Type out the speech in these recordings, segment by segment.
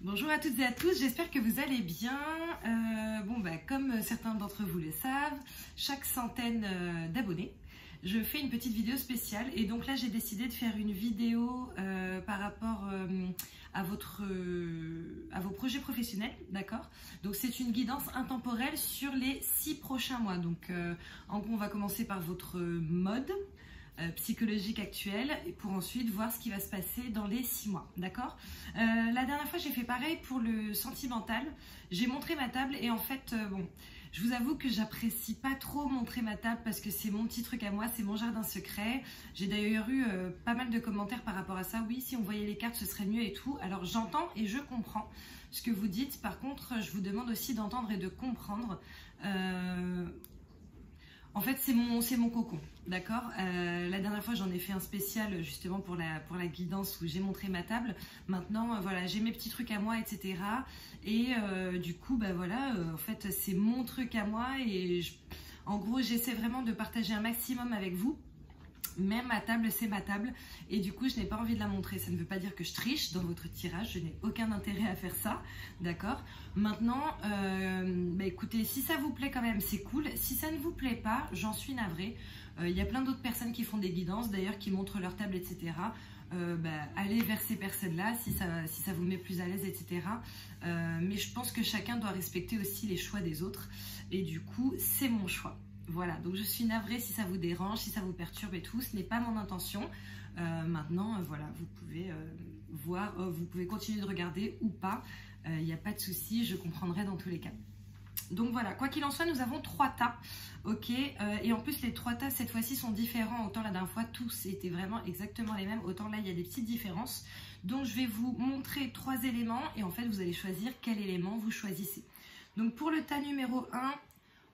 Bonjour à toutes et à tous, j'espère que vous allez bien. Comme certains d'entre vous le savent, chaque centaine d'abonnés, je fais une petite vidéo spéciale. Et donc là, j'ai décidé de faire une vidéo par rapport à vos projets professionnels, d'accord? Donc c'est une guidance intemporelle sur les 6 prochains mois. Donc en gros, on va commencer par votre mode psychologique actuelle pour ensuite voir ce qui va se passer dans les 6 mois, d'accord? La dernière fois j'ai fait pareil pour le sentimental, j'ai montré ma table et en fait je vous avoue que j'apprécie pas trop montrer ma table parce que c'est mon petit truc à moi, c'est mon jardin secret. J'ai d'ailleurs eu pas mal de commentaires par rapport à ça. Oui, si on voyait les cartes ce serait mieux et tout. Alors j'entends et je comprends ce que vous dites, par contre je vous demande aussi d'entendre et de comprendre. En fait, c'est mon cocon, d'accord? La dernière fois, j'en ai fait un spécial justement pour la guidance où j'ai montré ma table. Maintenant, voilà, j'ai mes petits trucs à moi, etc. Et du coup, en fait, c'est mon truc à moi et en gros, j'essaie vraiment de partager un maximum avec vous. Même ma table, c'est ma table et du coup, je n'ai pas envie de la montrer. Ça ne veut pas dire que je triche dans votre tirage, je n'ai aucun intérêt à faire ça, d'accord? Maintenant, écoutez, si ça vous plaît quand même, c'est cool. Si ça ne vous plaît pas, j'en suis navrée. Il y a plein d'autres personnes qui font des guidances, d'ailleurs, qui montrent leur table, etc. Allez vers ces personnes-là si ça vous met plus à l'aise, etc. Mais je pense que chacun doit respecter aussi les choix des autres et du coup, c'est mon choix. Voilà, donc je suis navrée si ça vous dérange, si ça vous perturbe et tout, ce n'est pas mon intention. Maintenant, voilà, vous pouvez voir, vous pouvez continuer de regarder ou pas, il n'y a pas de souci, je comprendrai dans tous les cas. Donc voilà, quoi qu'il en soit, nous avons 3 tas, ok, et en plus les 3 tas cette fois-ci sont différents, autant la dernière fois tous étaient vraiment exactement les mêmes, autant là il y a des petites différences. Donc je vais vous montrer 3 éléments et en fait vous allez choisir quel élément vous choisissez. Donc pour le tas numéro 1,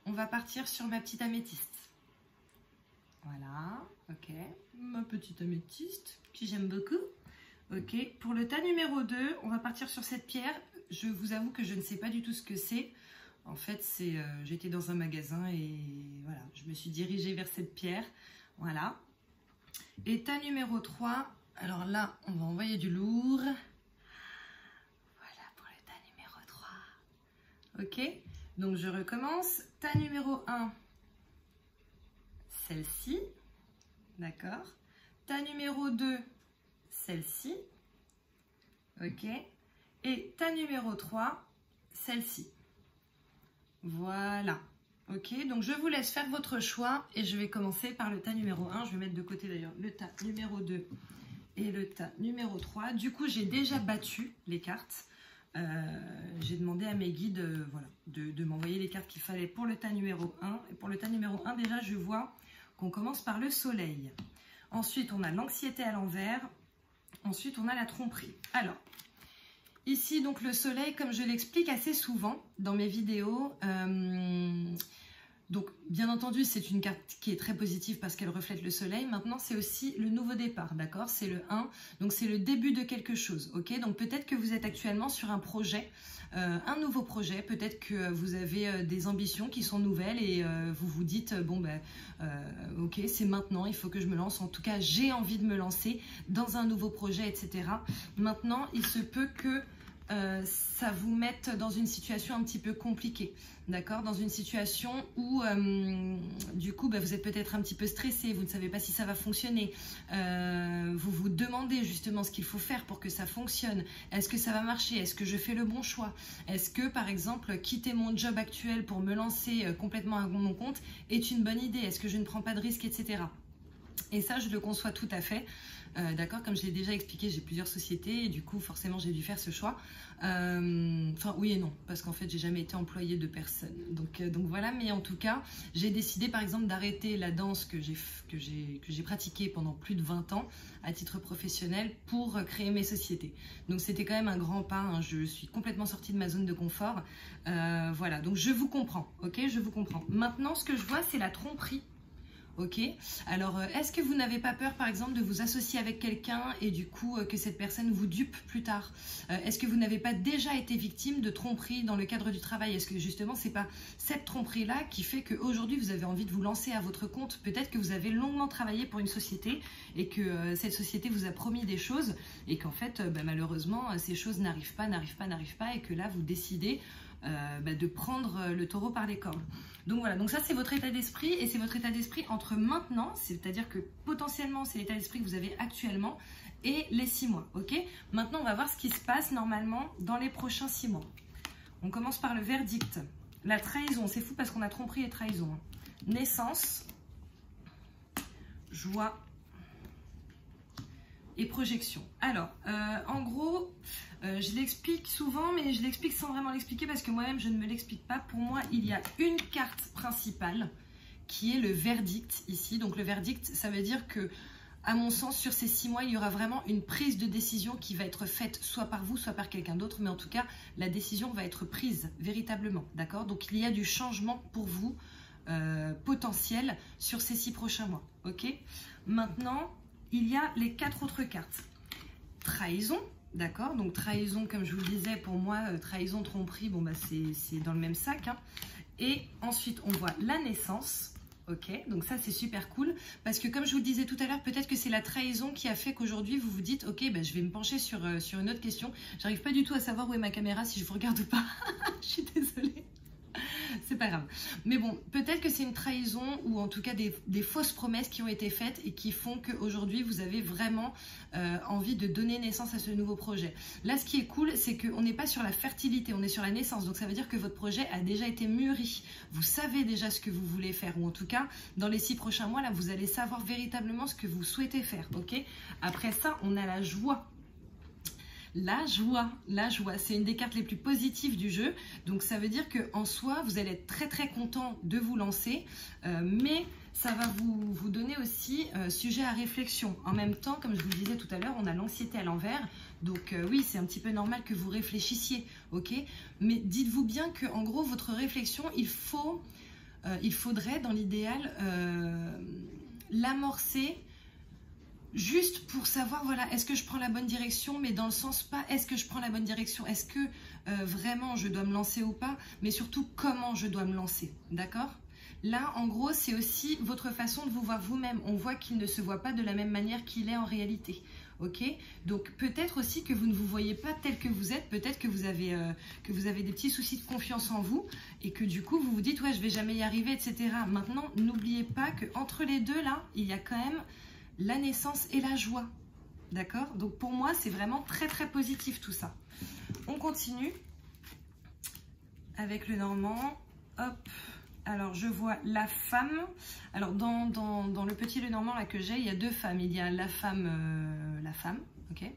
on va partir sur ma petite améthyste. Voilà, ok, ma petite améthyste que j'aime beaucoup. Ok, pour le tas numéro 2, on va partir sur cette pierre. Je vous avoue que je ne sais pas du tout ce que c'est. En fait, j'étais dans un magasin et voilà, je me suis dirigée vers cette pierre. Voilà. Et tas numéro 3, alors là, on va envoyer du lourd. Voilà pour le tas numéro 3. Ok. Donc je recommence, tas numéro 1, celle-ci, d'accord, tas numéro 2, celle-ci, ok, et tas numéro 3, celle-ci. Voilà, ok, donc je vous laisse faire votre choix et je vais commencer par le tas numéro 1, je vais mettre de côté d'ailleurs le tas numéro 2 et le tas numéro 3. Du coup j'ai déjà battu les cartes. J'ai demandé à mes guides de m'envoyer les cartes qu'il fallait pour le tas numéro 1. Et pour le tas numéro 1, déjà, je vois qu'on commence par le soleil. Ensuite, on a l'anxiété à l'envers. Ensuite, on a la tromperie. Alors, ici, donc le soleil, comme je l'explique assez souvent dans mes vidéos, donc, bien entendu, c'est une carte qui est très positive parce qu'elle reflète le soleil. Maintenant, c'est aussi le nouveau départ, d'accord? C'est le 1, donc c'est le début de quelque chose, ok? Donc, peut-être que vous êtes actuellement sur un projet, un nouveau projet. Peut-être que vous avez des ambitions qui sont nouvelles et vous vous dites, ok, c'est maintenant, il faut que je me lance. En tout cas, j'ai envie de me lancer dans un nouveau projet, etc. Maintenant, il se peut que ça vous mette dans une situation un petit peu compliquée, d'accord? Dans une situation où du coup vous êtes peut-être un petit peu stressé, vous ne savez pas si ça va fonctionner, vous vous demandez justement ce qu'il faut faire pour que ça fonctionne. Est-ce que ça va marcher? Est-ce que je fais le bon choix? Est-ce que par exemple quitter mon job actuel pour me lancer complètement à mon compte est une bonne idée? Est-ce que je ne prends pas de risques, etc. Et ça, je le conçois tout à fait. D'accord, comme je l'ai déjà expliqué, j'ai plusieurs sociétés et du coup, forcément, j'ai dû faire ce choix. Enfin, oui et non, parce qu'en fait, j'ai jamais été employée de personne. Donc voilà, mais en tout cas, j'ai décidé, par exemple, d'arrêter la danse que j'ai pratiquée pendant plus de 20 ans à titre professionnel pour créer mes sociétés. Donc, c'était quand même un grand pas. Hein. Je suis complètement sortie de ma zone de confort. Voilà, donc je vous comprends, ok? Je vous comprends. Maintenant, ce que je vois, c'est la tromperie. Ok, alors est-ce que vous n'avez pas peur par exemple de vous associer avec quelqu'un et du coup que cette personne vous dupe plus tard? Est-ce que vous n'avez pas déjà été victime de tromperie dans le cadre du travail? Est-ce que justement c'est pas cette tromperie-là qui fait qu'aujourd'hui vous avez envie de vous lancer à votre compte? Peut-être que vous avez longuement travaillé pour une société et que cette société vous a promis des choses et qu'en fait malheureusement ces choses n'arrivent pas et que là vous décidez de prendre le taureau par les cornes. Donc voilà, donc ça c'est votre état d'esprit et c'est votre état d'esprit entre maintenant, c'est-à-dire que potentiellement c'est l'état d'esprit que vous avez actuellement et les 6 mois, ok? Maintenant on va voir ce qui se passe normalement dans les prochains 6 mois. On commence par le verdict. La trahison, c'est fou parce qu'on a tromperie et trahison. Naissance, joie et projection. Alors, en gros, je l'explique souvent, mais je l'explique sans vraiment l'expliquer parce que moi-même, je ne me l'explique pas. Pour moi, il y a une carte principale qui est le verdict ici. Donc, le verdict, ça veut dire que, à mon sens, sur ces 6 mois, il y aura vraiment une prise de décision qui va être faite soit par vous, soit par quelqu'un d'autre. Mais en tout cas, la décision va être prise véritablement. D'accord? Donc, il y a du changement pour vous potentiel sur ces 6 prochains mois. Ok? Maintenant, il y a les 4 autres cartes. Trahison, d'accord? Donc trahison, comme je vous le disais, pour moi, trahison, tromperie, bon c'est dans le même sac. Hein. Et ensuite, on voit la naissance. Ok, donc ça c'est super cool parce que comme je vous le disais tout à l'heure, peut-être que c'est la trahison qui a fait qu'aujourd'hui vous vous dites ok, je vais me pencher sur une autre question. J'arrive pas du tout à savoir où est ma caméra, si je vous regarde ou pas. Je suis désolée. C'est pas grave. Mais bon, peut-être que c'est une trahison ou en tout cas des fausses promesses qui ont été faites et qui font qu'aujourd'hui vous avez vraiment envie de donner naissance à ce nouveau projet. Là, ce qui est cool, c'est qu'on n'est pas sur la fertilité, on est sur la naissance. Donc ça veut dire que votre projet a déjà été mûri. Vous savez déjà ce que vous voulez faire ou en tout cas, dans les 6 prochains mois, là, vous allez savoir véritablement ce que vous souhaitez faire. Ok? Après ça, on a la joie. La joie, c'est une des cartes les plus positives du jeu. Donc ça veut dire qu'en soi, vous allez être très très content de vous lancer, mais ça va vous donner aussi sujet à réflexion. En même temps, comme je vous le disais tout à l'heure, on a l'anxiété à l'envers. Donc oui, c'est un petit peu normal que vous réfléchissiez, ok? Mais dites-vous bien qu'en gros, votre réflexion, il faudrait dans l'idéal l'amorcer juste pour savoir, voilà, est-ce que je prends la bonne direction, mais dans le sens pas, est-ce que je prends la bonne direction, est-ce que vraiment je dois me lancer ou pas, mais surtout comment je dois me lancer, d'accord? Là, en gros, c'est aussi votre façon de vous voir vous-même. On voit qu'il ne se voit pas de la même manière qu'il est en réalité, ok? Donc peut-être aussi que vous ne vous voyez pas tel que vous êtes, peut-être que vous avez des petits soucis de confiance en vous et que du coup vous vous dites, ouais, je vais jamais y arriver, etc. Maintenant, n'oubliez pas qu'entre les deux, là, il y a quand même la naissance et la joie, d'accord? Donc pour moi, c'est vraiment très très positif tout ça. On continue avec le normand. Hop, alors je vois la femme. Alors dans le petit Lenormand là que j'ai, il y a 2 femmes. Il y a la femme, ok, et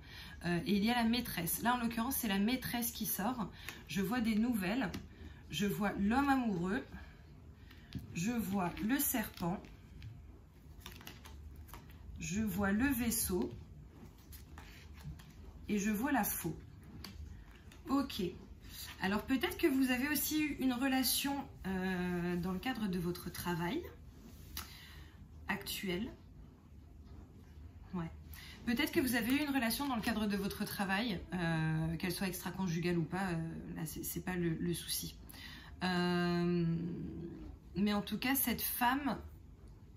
il y a la maîtresse. Là en l'occurrence, c'est la maîtresse qui sort. Je vois des nouvelles. Je vois l'homme amoureux. Je vois le serpent. Je vois le vaisseau et je vois la faux. Ok. Alors peut-être que vous avez aussi eu une relation dans le cadre de votre travail actuel. Ouais. Peut-être que vous avez eu une relation dans le cadre de votre travail, qu'elle soit extra-conjugale ou pas, là c'est pas le souci. Mais en tout cas, cette femme,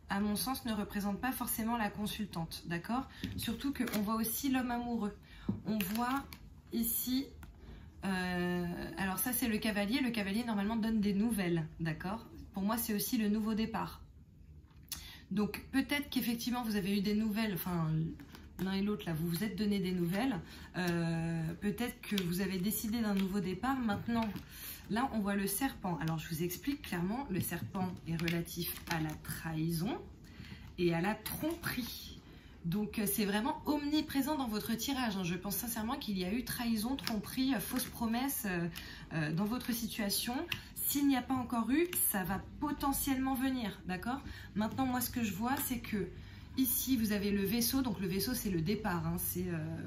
à mon sens, ne représente pas forcément la consultante, d'accord? Surtout qu'on voit aussi l'homme amoureux. On voit ici, alors ça c'est le cavalier. Le cavalier normalement donne des nouvelles, d'accord? Pour moi c'est aussi le nouveau départ. Donc peut-être qu'effectivement vous avez eu des nouvelles, enfin l'un et l'autre là, vous vous êtes donné des nouvelles. Peut-être que vous avez décidé d'un nouveau départ. Maintenant, là, on voit le serpent. Alors, je vous explique clairement, le serpent est relatif à la trahison et à la tromperie. Donc, c'est vraiment omniprésent dans votre tirage. Je pense sincèrement qu'il y a eu trahison, tromperie, fausse promesse dans votre situation. S'il n'y a pas encore eu, ça va potentiellement venir, d'accord? Maintenant, moi, ce que je vois, c'est que ici, vous avez le vaisseau. Donc, le vaisseau, c'est le départ. Hein, c'est,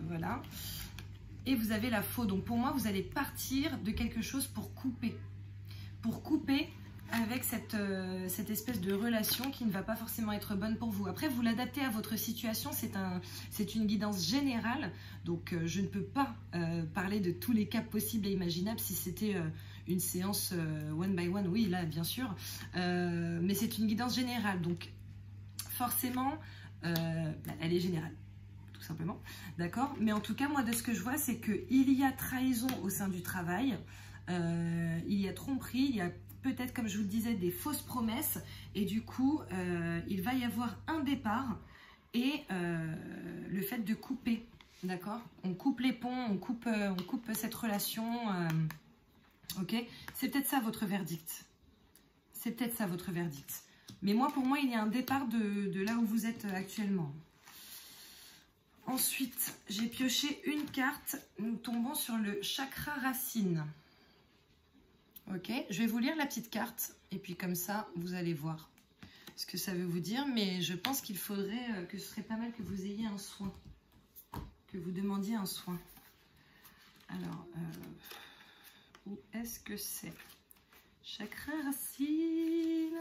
voilà. Et vous avez la faux. Donc pour moi, vous allez partir de quelque chose pour couper. Pour couper avec cette espèce de relation qui ne va pas forcément être bonne pour vous. Après, vous l'adaptez à votre situation, c'est une guidance générale, donc je ne peux pas parler de tous les cas possibles et imaginables. Si c'était une séance one by one, oui, là, bien sûr, mais c'est une guidance générale, donc forcément, elle est générale. Simplement, d'accord? Mais en tout cas, moi, de ce que je vois, c'est qu'il y a trahison au sein du travail, il y a tromperie, il y a peut-être, comme je vous le disais, des fausses promesses, et du coup, il va y avoir un départ et le fait de couper, d'accord? On coupe les ponts, on coupe cette relation, ok? C'est peut-être ça votre verdict. C'est peut-être ça votre verdict. Mais moi, pour moi, il y a un départ de là où vous êtes actuellement. Ensuite, j'ai pioché une carte. Nous tombons sur le chakra racine. Ok, je vais vous lire la petite carte. Et puis comme ça, vous allez voir ce que ça veut vous dire. Mais je pense qu'il faudrait que ce serait pas mal que vous ayez un soin. Que vous demandiez un soin. Alors, où est-ce que c'est? Chakra racine.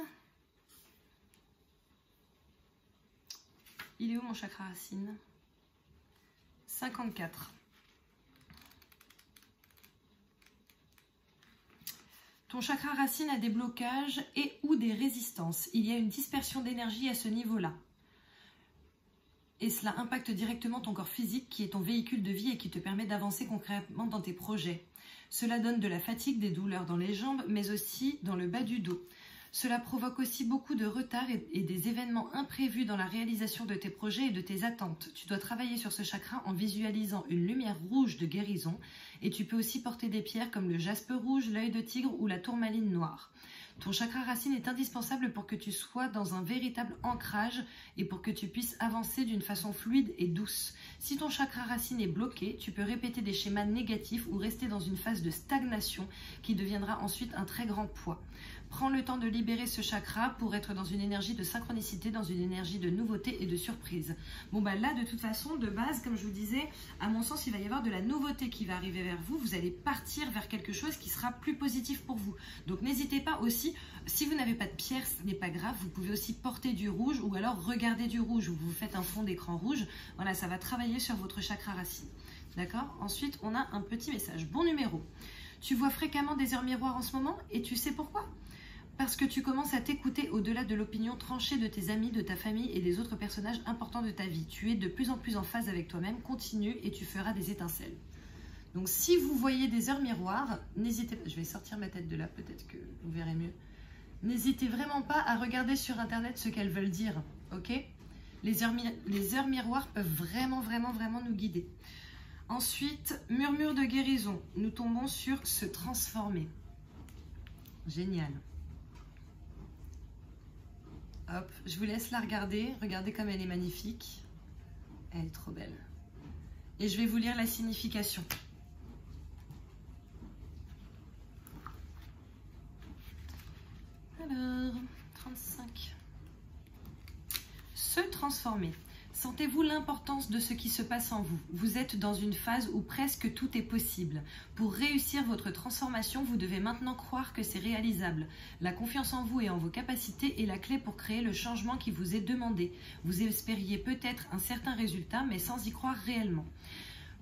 Il est où mon chakra racine? 54. Ton chakra racine a des blocages et ou des résistances. Il y a une dispersion d'énergie à ce niveau-là. Et cela impacte directement ton corps physique qui est ton véhicule de vie et qui te permet d'avancer concrètement dans tes projets. Cela donne de la fatigue, des douleurs dans les jambes, mais aussi dans le bas du dos. Cela provoque aussi beaucoup de retard et des événements imprévus dans la réalisation de tes projets et de tes attentes. Tu dois travailler sur ce chakra en visualisant une lumière rouge de guérison et tu peux aussi porter des pierres comme le jaspe rouge, l'œil de tigre ou la tourmaline noire. Ton chakra racine est indispensable pour que tu sois dans un véritable ancrage et pour que tu puisses avancer d'une façon fluide et douce. Si ton chakra racine est bloqué, tu peux répéter des schémas négatifs ou rester dans une phase de stagnation qui deviendra ensuite un très grand poids. Prends le temps de libérer ce chakra pour être dans une énergie de synchronicité, dans une énergie de nouveauté et de surprise. Bon bah là, de toute façon, de base, comme je vous disais, à mon sens, il va y avoir de la nouveauté qui va arriver vers vous. Vous allez partir vers quelque chose qui sera plus positif pour vous. Donc n'hésitez pas aussi, si vous n'avez pas de pierre, ce n'est pas grave, vous pouvez aussi porter du rouge ou alors regarder du rouge ou vous faites un fond d'écran rouge. Voilà, ça va travailler sur votre chakra racine. D'accord? Ensuite, on a un petit message. Bon numéro. Tu vois fréquemment des heures miroirs en ce moment et tu sais pourquoi? Parce que tu commences à t'écouter au-delà de l'opinion tranchée de tes amis, de ta famille et des autres personnages importants de ta vie. Tu es de plus en plus en phase avec toi-même, continue et tu feras des étincelles. Donc si vous voyez des heures miroirs, n'hésitez pas, je vais sortir ma tête de là, peut-être que vous verrez mieux. N'hésitez vraiment pas à regarder sur internet ce qu'elles veulent dire, ok? Les heures miroirs peuvent vraiment nous guider. Ensuite, murmure de guérison, nous tombons sur se transformer. Génial. Hop, je vous laisse la regarder. Regardez comme elle est magnifique. Elle est trop belle. Et je vais vous lire la signification. Alors, 35. Se transformer. Sentez-vous l'importance de ce qui se passe en vous. Vous êtes dans une phase où presque tout est possible. Pour réussir votre transformation, vous devez maintenant croire que c'est réalisable. La confiance en vous et en vos capacités est la clé pour créer le changement qui vous est demandé. Vous espériez peut-être un certain résultat, mais sans y croire réellement.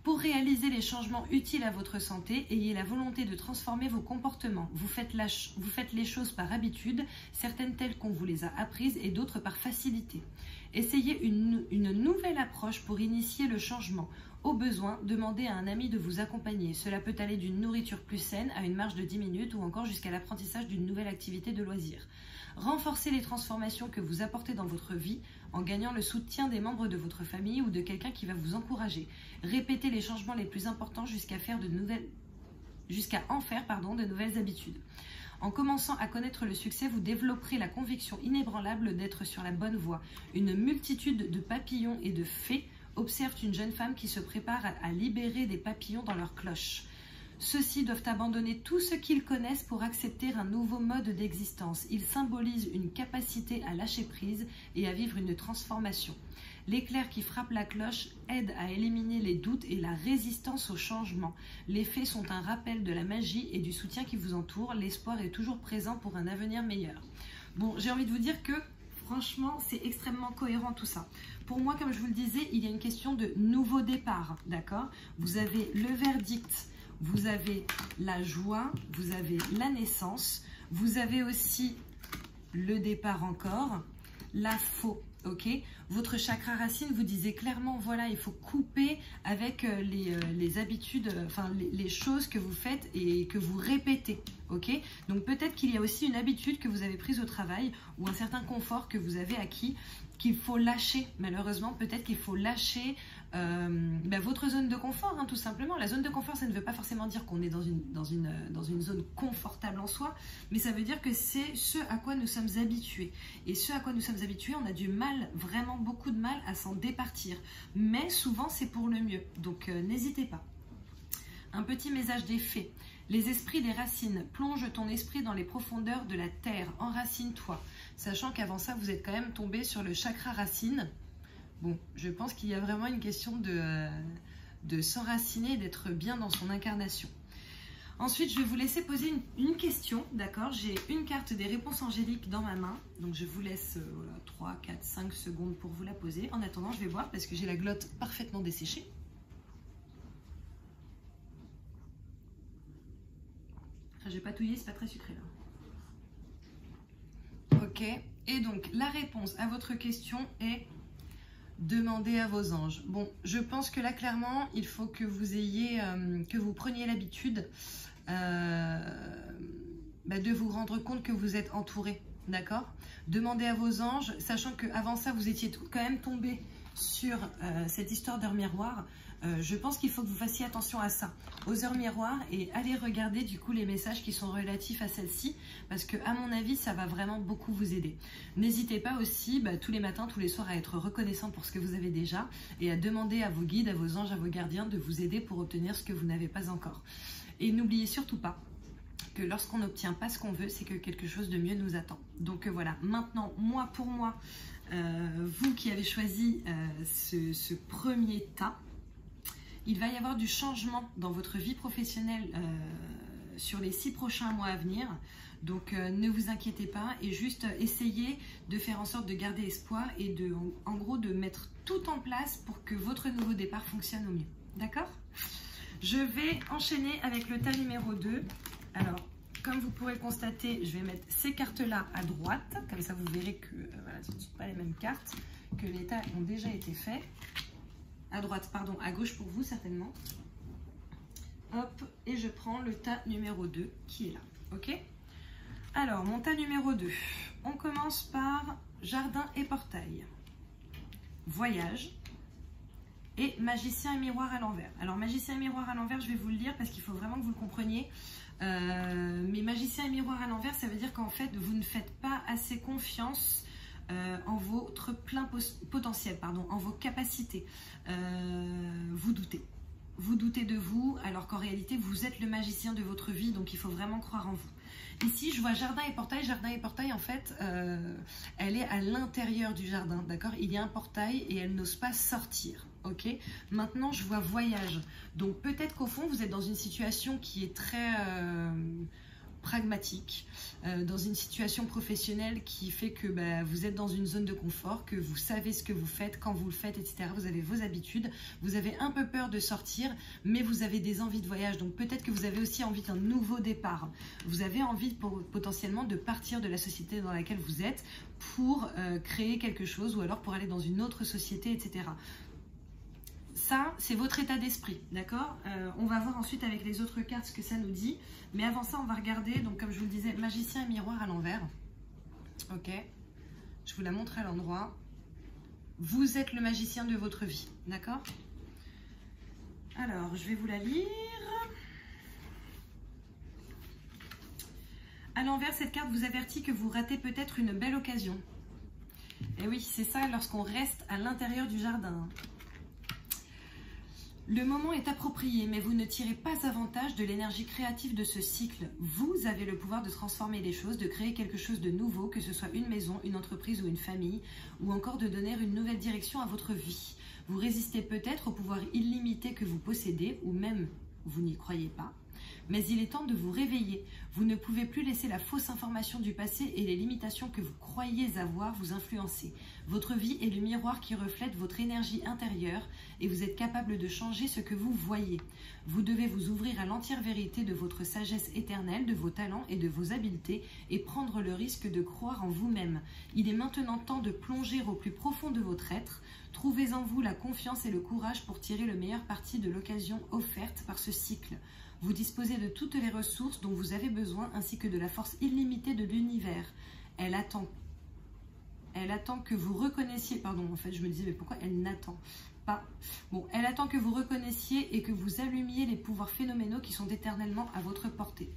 Pour réaliser les changements utiles à votre santé, ayez la volonté de transformer vos comportements. Vous faites les choses par habitude, certaines telles qu'on vous les a apprises et d'autres par facilité. Essayez une nouvelle approche pour initier le changement. Au besoin, demandez à un ami de vous accompagner. Cela peut aller d'une nourriture plus saine à une marche de 10 minutes ou encore jusqu'à l'apprentissage d'une nouvelle activité de loisir. Renforcez les transformations que vous apportez dans votre vie en gagnant le soutien des membres de votre famille ou de quelqu'un qui va vous encourager. Répétez les changements les plus importants jusqu'à en faire de nouvelles habitudes. En commençant à connaître le succès, vous développerez la conviction inébranlable d'être sur la bonne voie. Une multitude de papillons et de fées observent une jeune femme qui se prépare à libérer des papillons dans leur cloche. Ceux-ci doivent abandonner tout ce qu'ils connaissent pour accepter un nouveau mode d'existence. Ils symbolisent une capacité à lâcher prise et à vivre une transformation. L'éclair qui frappe la cloche aide à éliminer les doutes et la résistance au changement. Les fées sont un rappel de la magie et du soutien qui vous entoure. L'espoir est toujours présent pour un avenir meilleur. Bon, j'ai envie de vous dire que franchement, c'est extrêmement cohérent tout ça. Pour moi, comme je vous le disais, il y a une question de nouveau départ, d'accord? Vous avez le verdict, vous avez la joie, vous avez la naissance, vous avez aussi le départ encore, la faux, ok? Votre chakra racine vous disait clairement, voilà, il faut couper avec les habitudes, enfin les choses que vous faites et que vous répétez, ok? Donc peut-être qu'il y a aussi une habitude que vous avez prise au travail ou un certain confort que vous avez acquis qu'il faut lâcher, malheureusement, peut-être qu'il faut lâcher votre zone de confort, hein, tout simplement. La zone de confort, ça ne veut pas forcément dire qu'on est dans une zone confortable en soi, mais ça veut dire que c'est ce à quoi nous sommes habitués. Et ce à quoi nous sommes habitués, on a du mal, vraiment beaucoup de mal à s'en départir. Mais souvent, c'est pour le mieux, donc n'hésitez pas. Un petit message des fées. Les esprits des racines, plonge ton esprit dans les profondeurs de la terre, enracine-toi. Sachant qu'avant ça, vous êtes quand même tombé sur le chakra racine. Bon, je pense qu'il y a vraiment une question de s'enraciner et d'être bien dans son incarnation. Ensuite, je vais vous laisser poser une question, d'accord? J'ai une carte des réponses angéliques dans ma main. Donc, je vous laisse voilà, 3, 4, 5 secondes pour vous la poser. En attendant, je vais boire parce que j'ai la glotte parfaitement desséchée. J'ai patouillé, c'est pas très sucré là. Ok, et donc la réponse à votre question est demander à vos anges. Bon, je pense que là clairement, il faut que vous ayez, que vous preniez l'habitude de vous rendre compte que vous êtes entouré, d'accord? Demandez à vos anges, sachant qu'avant ça, vous étiez quand même tombé sur cette histoire d'heure miroir. Je pense qu'il faut que vous fassiez attention à ça, aux heures miroirs, et allez regarder du coup les messages qui sont relatifs à celle-ci, parce que à mon avis ça va vraiment beaucoup vous aider. N'hésitez pas aussi tous les matins, tous les soirs à être reconnaissant pour ce que vous avez déjà et à demander à vos guides, à vos anges, à vos gardiens de vous aider pour obtenir ce que vous n'avez pas encore. Et n'oubliez surtout pas que lorsqu'on n'obtient pas ce qu'on veut, c'est que quelque chose de mieux nous attend. Donc voilà, maintenant, pour moi, vous qui avez choisi ce premier tas, il va y avoir du changement dans votre vie professionnelle sur les 6 prochains mois à venir. Donc ne vous inquiétez pas et juste essayez de faire en sorte de garder espoir et en gros de mettre tout en place pour que votre nouveau départ fonctionne au mieux. D'accord? Je vais enchaîner avec le tas numéro 2. Alors, comme vous pourrez le constater, je vais mettre ces cartes-là à droite. Comme ça, vous verrez que voilà, ce ne sont pas les mêmes cartes, que les tas ont déjà été faits. À droite, pardon, à gauche pour vous certainement. Hop, et je prends le tas numéro 2 qui est là, ok? Alors, mon tas numéro 2, on commence par jardin et portail, voyage et magicien et miroir à l'envers. Alors, magicien et miroir à l'envers, je vais vous le lire parce qu'il faut vraiment que vous le compreniez. Mais magicien et miroir à l'envers, ça veut dire qu'en fait, vous ne faites pas assez confiance en votre plein potentiel, pardon, en vos capacités. Vous doutez. Vous doutez de vous, alors qu'en réalité, vous êtes le magicien de votre vie, donc il faut vraiment croire en vous. Ici, je vois jardin et portail. Jardin et portail, en fait, elle est à l'intérieur du jardin, d'accord? Il y a un portail et elle n'ose pas sortir, ok? Maintenant, je vois voyage. Donc, peut-être qu'au fond, vous êtes dans une situation qui est très pragmatique, dans une situation professionnelle qui fait que vous êtes dans une zone de confort, que vous savez ce que vous faites, quand vous le faites, etc. Vous avez vos habitudes, vous avez un peu peur de sortir, mais vous avez des envies de voyage. Donc peut-être que vous avez aussi envie d'un nouveau départ. Vous avez envie potentiellement de partir de la société dans laquelle vous êtes pour créer quelque chose ou alors pour aller dans une autre société, etc. Ça, c'est votre état d'esprit, d'accord? On va voir ensuite avec les autres cartes ce que ça nous dit. Mais avant ça, on va regarder, donc comme je vous le disais, magicien et miroir à l'envers. Ok, je vous la montre à l'endroit. Vous êtes le magicien de votre vie, d'accord? Alors, je vais vous la lire. À l'envers, cette carte vous avertit que vous ratez peut-être une belle occasion. Et oui, c'est ça lorsqu'on reste à l'intérieur du jardin. Le moment est approprié, mais vous ne tirez pas avantage de l'énergie créative de ce cycle. Vous avez le pouvoir de transformer les choses, de créer quelque chose de nouveau, que ce soit une maison, une entreprise ou une famille, ou encore de donner une nouvelle direction à votre vie. Vous résistez peut-être au pouvoir illimité que vous possédez, ou même vous n'y croyez pas. Mais il est temps de vous réveiller. Vous ne pouvez plus laisser la fausse information du passé et les limitations que vous croyez avoir vous influencer. Votre vie est le miroir qui reflète votre énergie intérieure et vous êtes capable de changer ce que vous voyez. Vous devez vous ouvrir à l'entière vérité de votre sagesse éternelle, de vos talents et de vos habiletés et prendre le risque de croire en vous-même. Il est maintenant temps de plonger au plus profond de votre être. Trouvez en vous la confiance et le courage pour tirer le meilleur parti de l'occasion offerte par ce cycle. Vous disposez de toutes les ressources dont vous avez besoin ainsi que de la force illimitée de l'univers. Elle attend que vous reconnaissiez, pardon, en fait je me disais mais pourquoi elle n'attend pas? Bon, elle attend que vous reconnaissiez et que vous allumiez les pouvoirs phénoménaux qui sont éternellement à votre portée.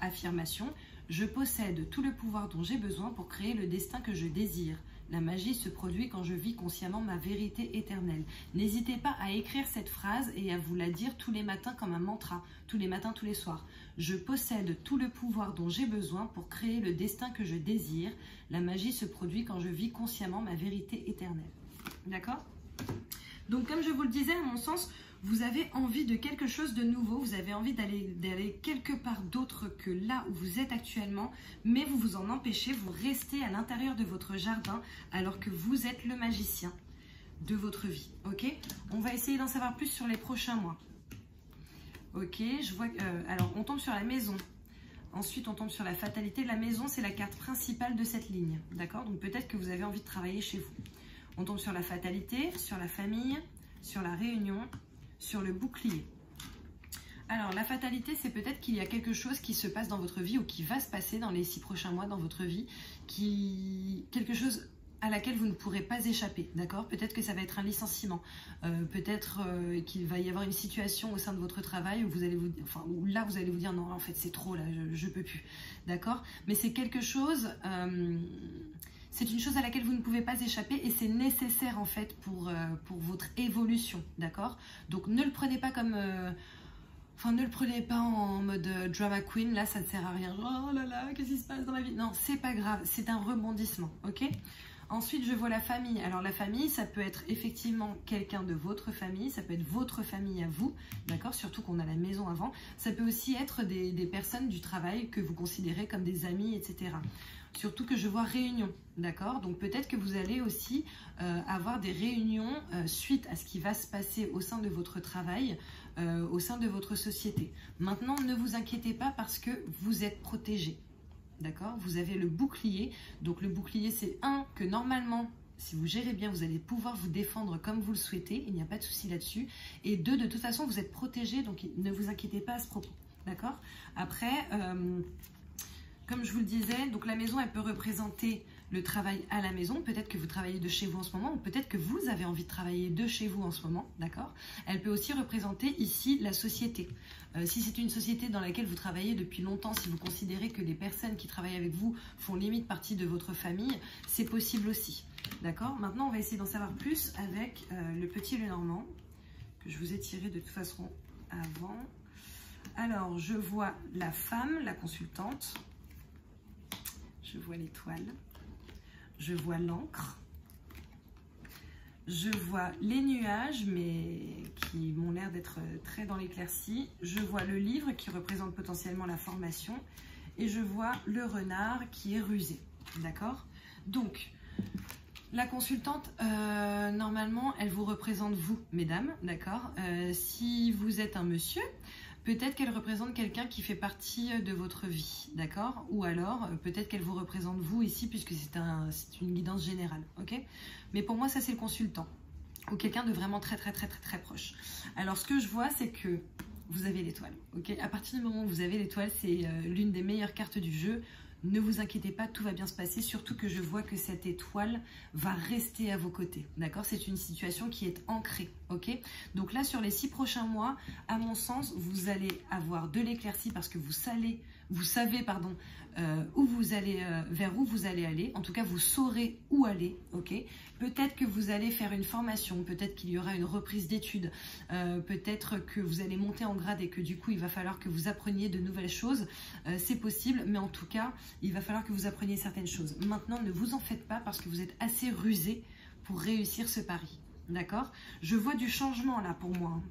Affirmation, je possède tout le pouvoir dont j'ai besoin pour créer le destin que je désire. La magie se produit quand je vis consciemment ma vérité éternelle. N'hésitez pas à écrire cette phrase et à vous la dire tous les matins comme un mantra, tous les matins, tous les soirs. Je possède tout le pouvoir dont j'ai besoin pour créer le destin que je désire. La magie se produit quand je vis consciemment ma vérité éternelle. D'accord ? Donc comme je vous le disais, à mon sens, vous avez envie de quelque chose de nouveau, vous avez envie d'aller quelque part d'autre que là où vous êtes actuellement, mais vous vous en empêchez, vous restez à l'intérieur de votre jardin alors que vous êtes le magicien de votre vie, ok? On va essayer d'en savoir plus sur les prochains mois. Ok, je vois, alors on tombe sur la maison, ensuite on tombe sur la fatalité. La maison, c'est la carte principale de cette ligne, d'accord? Donc peut-être que vous avez envie de travailler chez vous. On tombe sur la fatalité, sur la famille, sur la réunion, sur le bouclier. Alors la fatalité, c'est peut-être qu'il y a quelque chose qui se passe dans votre vie ou qui va se passer dans les 6 prochains mois dans votre vie, quelque chose à laquelle vous ne pourrez pas échapper, d'accord? Peut-être que ça va être un licenciement, peut-être qu'il va y avoir une situation au sein de votre travail où vous allez où là vous allez vous dire non, en fait c'est trop, là je peux plus, d'accord? Mais c'est quelque chose, c'est une chose à laquelle vous ne pouvez pas échapper et c'est nécessaire en fait pour votre évolution, d'accord? Donc ne le prenez pas comme... ne le prenez pas en mode drama queen, là ça ne sert à rien. Oh là là, qu'est-ce qui se passe dans ma vie? Non, c'est pas grave, c'est un rebondissement, ok? Ensuite, je vois la famille. Alors la famille, ça peut être effectivement quelqu'un de votre famille, ça peut être votre famille à vous, d'accord? Surtout qu'on a la maison avant. Ça peut aussi être des personnes du travail que vous considérez comme des amis, etc. Surtout que je vois réunion, d'accord? Donc peut-être que vous allez aussi avoir des réunions suite à ce qui va se passer au sein de votre travail, au sein de votre société. Maintenant, ne vous inquiétez pas parce que vous êtes protégé, d'accord? Vous avez le bouclier. Donc le bouclier, c'est que normalement, si vous gérez bien, vous allez pouvoir vous défendre comme vous le souhaitez. Il n'y a pas de souci là-dessus. Et 2, de toute façon, vous êtes protégé, donc ne vous inquiétez pas à ce propos, d'accord? Après... comme je vous le disais, donc la maison, elle peut représenter le travail à la maison. Peut-être que vous travaillez de chez vous en ce moment, ou peut-être que vous avez envie de travailler de chez vous en ce moment, d'accord? Elle peut aussi représenter ici la société. Si c'est une société dans laquelle vous travaillez depuis longtemps, si vous considérez que les personnes qui travaillent avec vous font limite partie de votre famille, c'est possible aussi, d'accord? Maintenant, on va essayer d'en savoir plus avec le petit Lenormand, que je vous ai tiré de toute façon avant. Alors, je vois la femme, la consultante. Je vois l'étoile, je vois l'encre, je vois les nuages, mais qui m'ont l'air d'être très dans l'éclaircie. Je vois le livre qui représente potentiellement la formation et je vois le renard qui est rusé, d'accord? Donc, la consultante, normalement, elle vous représente vous, mesdames, d'accord? Si vous êtes un monsieur, peut-être qu'elle représente quelqu'un qui fait partie de votre vie, d'accord? Ou alors, peut-être qu'elle vous représente vous ici, puisque c'est une guidance générale, ok? Mais pour moi, ça c'est le consultant, ou quelqu'un de vraiment très proche. Alors, ce que je vois, c'est que vous avez l'étoile, ok? À partir du moment où vous avez l'étoile, c'est l'une des meilleures cartes du jeu. Ne vous inquiétez pas, tout va bien se passer, surtout que je vois que cette étoile va rester à vos côtés, d'accord? C'est une situation qui est ancrée, ok? Donc là, sur les 6 prochains mois, à mon sens, vous allez avoir de l'éclaircie parce que vous savez, où vous allez, vers où vous allez aller. En tout cas, vous saurez où aller, ok? Peut-être que vous allez faire une formation, peut-être qu'il y aura une reprise d'études, peut-être que vous allez monter en grade et que du coup, il va falloir que vous appreniez de nouvelles choses. C'est possible, mais en tout cas, il va falloir que vous appreniez certaines choses. Maintenant, ne vous en faites pas parce que vous êtes assez rusé pour réussir ce pari, d'accord? Je vois du changement là pour moi.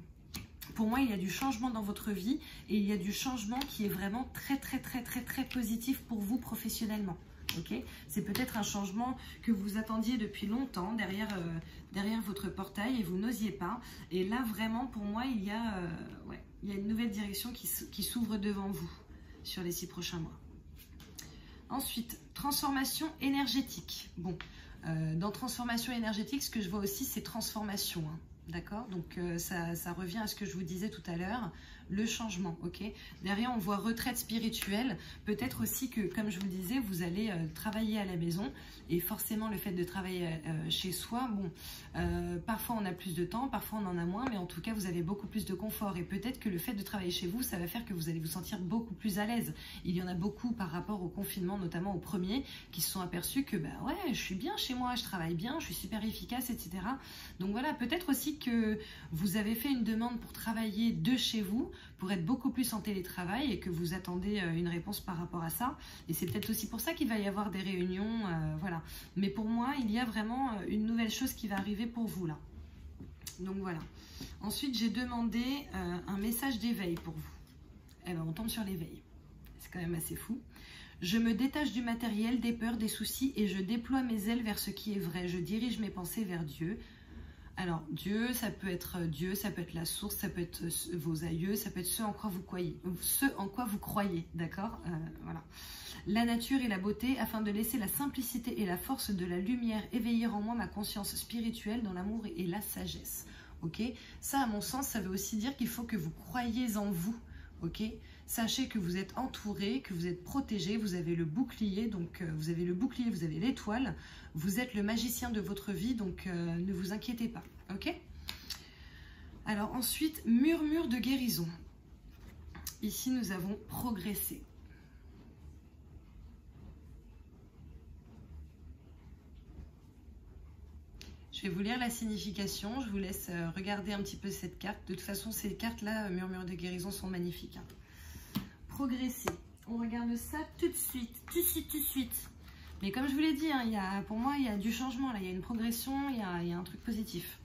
Pour moi, il y a du changement dans votre vie et il y a du changement qui est vraiment très positif pour vous professionnellement. Okay, c'est peut-être un changement que vous attendiez depuis longtemps derrière votre portail et vous n'osiez pas. Et là, vraiment, pour moi, il y a une nouvelle direction qui s'ouvre devant vous sur les 6 prochains mois. Ensuite, transformation énergétique. Bon, dans transformation énergétique, ce que je vois aussi, c'est transformation. Hein. D'accord? Donc ça revient à ce que je vous disais tout à l'heure, le changement, ok? Derrière, on voit retraite spirituelle. Peut-être aussi que, comme je vous le disais, vous allez travailler à la maison. Et forcément, le fait de travailler chez soi, bon, parfois on a plus de temps, parfois on en a moins, mais en tout cas, vous avez beaucoup plus de confort. Et peut-être que le fait de travailler chez vous, ça va faire que vous allez vous sentir beaucoup plus à l'aise. Il y en a beaucoup par rapport au confinement, notamment au premier, qui se sont aperçus que, bah ouais, je suis bien chez moi, je travaille bien, je suis super efficace, etc. Donc voilà, peut-être aussi que vous avez fait une demande pour travailler de chez vous, pour être beaucoup plus en télétravail et que vous attendez une réponse par rapport à ça. Et c'est peut-être aussi pour ça qu'il va y avoir des réunions, voilà. Mais pour moi, il y a vraiment une nouvelle chose qui va arriver pour vous là. Donc voilà. Ensuite, j'ai demandé un message d'éveil pour vous. Eh bien, on tombe sur l'éveil. C'est quand même assez fou. Je me détache du matériel, des peurs, des soucis et je déploie mes ailes vers ce qui est vrai. Je dirige mes pensées vers Dieu. Alors, Dieu, ça peut être la source, ça peut être vos aïeux, ça peut être ce en quoi vous croyez, d'accord? Voilà. La nature et la beauté, afin de laisser la simplicité et la force de la lumière éveiller en moi ma conscience spirituelle dans l'amour et la sagesse. Ok? Ça, à mon sens, ça veut aussi dire qu'il faut que vous croyiez en vous. Ok? Sachez que vous êtes entouré, que vous êtes protégé, vous avez le bouclier, donc vous avez le bouclier, vous avez l'étoile, vous êtes le magicien de votre vie, donc ne vous inquiétez pas, ok? Alors ensuite, murmure de guérison. Ici, nous avons progressé. Je vais vous lire la signification, je vous laisse regarder un petit peu cette carte. De toute façon, ces cartes-là, murmure de guérison, sont magnifiques. Hein. Progresser. On regarde ça tout de suite. Mais comme je vous l'ai dit, hein, pour moi, il y a du changement, là, il y a une progression, il y a un truc positif.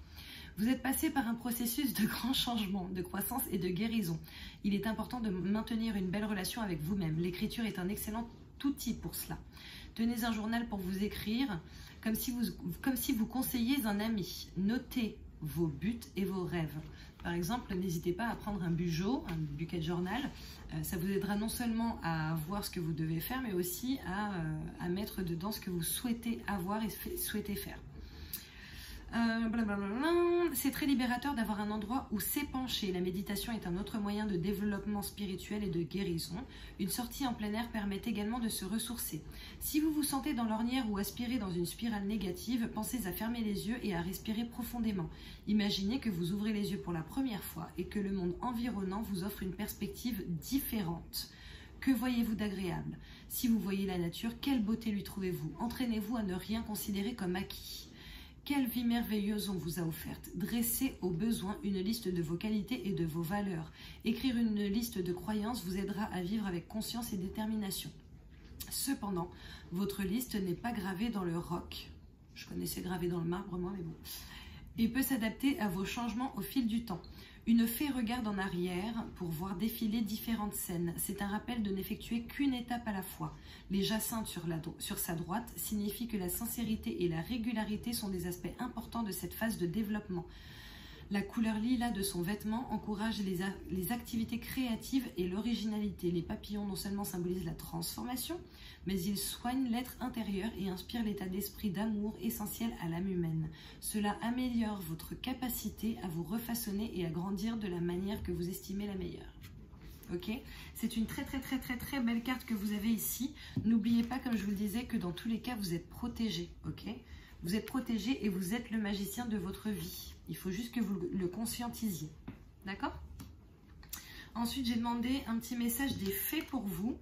Vous êtes passé par un processus de grand changement, de croissance et de guérison. Il est important de maintenir une belle relation avec vous-même. L'écriture est un excellent outil pour cela. Tenez un journal pour vous écrire, comme si vous conseilliez un ami. Notez vos buts et vos rêves. Par exemple, n'hésitez pas à prendre un bucket journal. Ça vous aidera non seulement à voir ce que vous devez faire, mais aussi à mettre dedans ce que vous souhaitez avoir et souhaitez faire. C'est très libérateur d'avoir un endroit où s'épancher. La méditation est un autre moyen de développement spirituel et de guérison. Une sortie en plein air permet également de se ressourcer. Si vous vous sentez dans l'ornière ou aspirez dans une spirale négative, pensez à fermer les yeux et à respirer profondément. Imaginez que vous ouvrez les yeux pour la première fois et que le monde environnant vous offre une perspective différente. Que voyez-vous d'agréable? Si vous voyez la nature, quelle beauté lui trouvez-vous? Entraînez-vous à ne rien considérer comme acquis. Quelle vie merveilleuse on vous a offerte. Dressez au besoin une liste de vos qualités et de vos valeurs. Écrire une liste de croyances vous aidera à vivre avec conscience et détermination. Cependant, votre liste n'est pas gravée dans le roc. Je connaissais gravé dans le marbre, moi, mais bon. Et peut s'adapter à vos changements au fil du temps. Une fée regarde en arrière pour voir défiler différentes scènes. C'est un rappel de n'effectuer qu'une étape à la fois. Les jacinthes sur sa droite signifient que la sincérité et la régularité sont des aspects importants de cette phase de développement. La couleur lilas de son vêtement encourage les activités créatives et l'originalité. Les papillons non seulement symbolisent la transformation, mais ils soignent l'être intérieur et inspirent l'état d'esprit d'amour essentiel à l'âme humaine. Cela améliore votre capacité à vous refaçonner et à grandir de la manière que vous estimez la meilleure. ok? C'est une très belle carte que vous avez ici. N'oubliez pas, comme je vous le disais, que dans tous les cas, vous êtes protégé, ok? Vous êtes protégé et vous êtes le magicien de votre vie. Il faut juste que vous le conscientisiez, d'accord? Ensuite, j'ai demandé un petit message des fées pour vous.